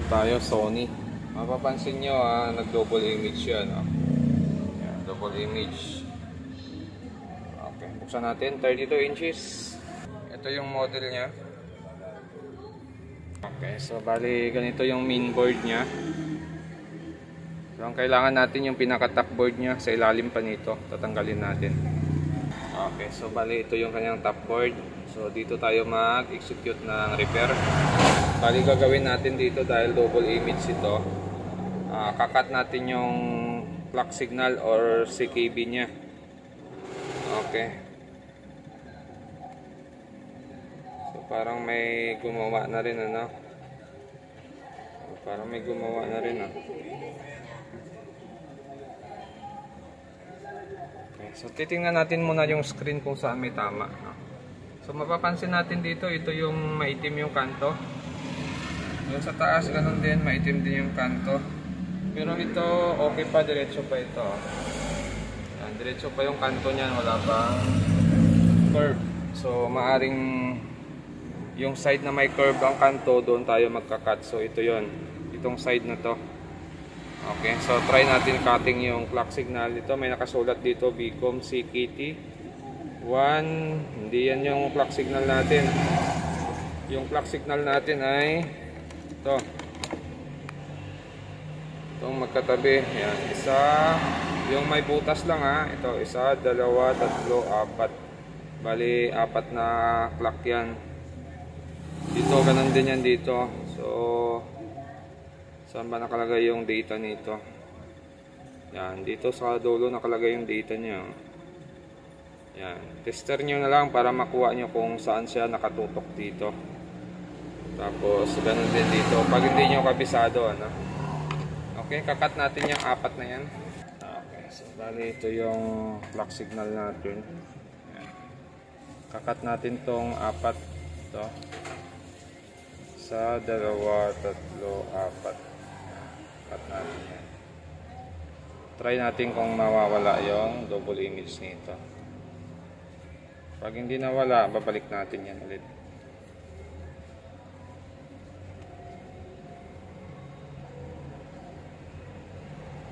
tayo, Sony. Mapapansin nyo nag-double image yan. Yan, double image. Okay, buksan natin. 32 inches. Ito yung model nya. Okay, so bali ganito yung main board nya. So ang kailangan natin yung pinaka-top board nya sa ilalim pa nito. Tatanggalin natin. Okay, so bali ito yung kanyang top board. So dito tayo mag-execute ng repair. Bali gagawin natin dito dahil double image ito. Kakat natin yung clock signal or CKB nya. Okay. So parang may gumawa na rin Parang may gumawa na rin Okay. So titingnan natin muna yung screen kung saan may tama. So mapapansin natin dito, ito yung maitim yung kanto. Yung sa taas ganun din, maitim din yung kanto. Pero ito okay pa, diretso pa ito. Yan, diretso pa yung kanto niyan, wala pang curve. So maaring yung side na may curve ang kanto, doon tayo magka-cut. So ito yon, itong side na to. Okay, so try natin cutting yung clock signal. Ito may nakasulat dito, Bcom CKT 1. Hindi yan yung clock signal natin. Yung clock signal natin ay ito. Itong magkatabi. Yan, isa. Yung may butas lang ito, isa, dalawa, tatlo, apat. Bali, apat na clock yan. Dito, ganun din yan dito. So, saan ba nakalagay yung data nito? Yan, dito sa dulo nakalagay yung data niya. Yan, tester nyo na lang para makuha nyo kung saan siya nakatutok dito. Tapos, ganun din dito. Pag hindi nyo kabisado, Okay, kakat natin yung apat na yan. Okay, so bali ito yung clock signal natin. Yan. Kakat natin tong apat. Ito. Sa dalawa, tatlo, apat. Cut natin yan. Try natin kung mawawala yung double image nito. Pag hindi nawala, babalik natin yan ulit.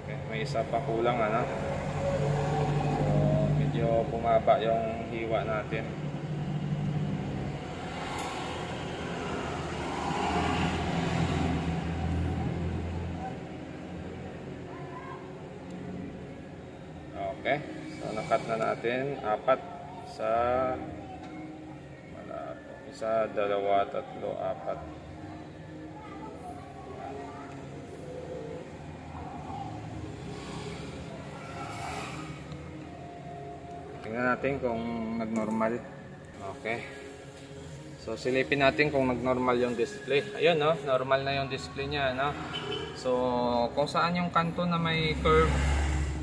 Okay, may isa pa kulang So, medyo bumaba yung hiwa natin. Okay, so nakat na natin apat sa isa, dalawa, tatlo, apat. Tingnan natin kung nag-normal. Okay. So silipin natin kung nag-normal yung display. Ayun normal na yung display niya So kung saan yung kanto na may curve,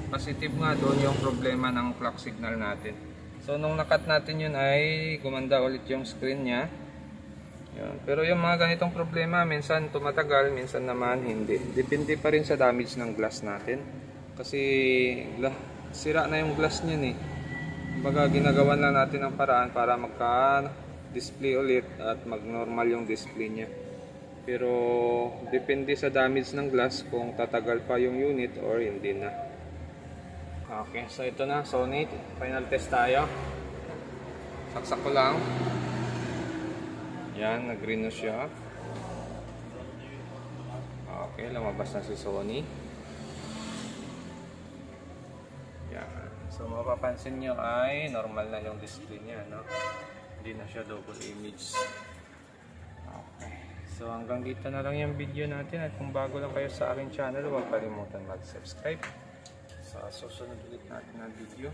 positive nga doon yung problema ng clock signal natin. So nung nakat natin yun ay gumanda ulit yung screen niya. Yun. Pero yung mga ganitong problema minsan tumatagal, minsan naman hindi. Depende pa rin sa damage ng glass natin. Kasi sira na yung glass niyan Kumbaga ginagawan lang natin ang paraan para magka-display ulit at mag-normal yung display niya. Pero depende sa damage ng glass kung tatagal pa yung unit or hindi na. Okay, so ito na, Sony. Final test tayo. Saksak ko lang. Yan, nag-green na siya. Okay, lumabas na si Sony. Yan. So mapapansin nyo ay normal na yung display niya, Hindi na siya double image. Okay. So hanggang dito na lang yung video natin. At kung bago lang kayo sa aking channel, huwag kalimutan mag-subscribe. Sa susunod ulit natin na video.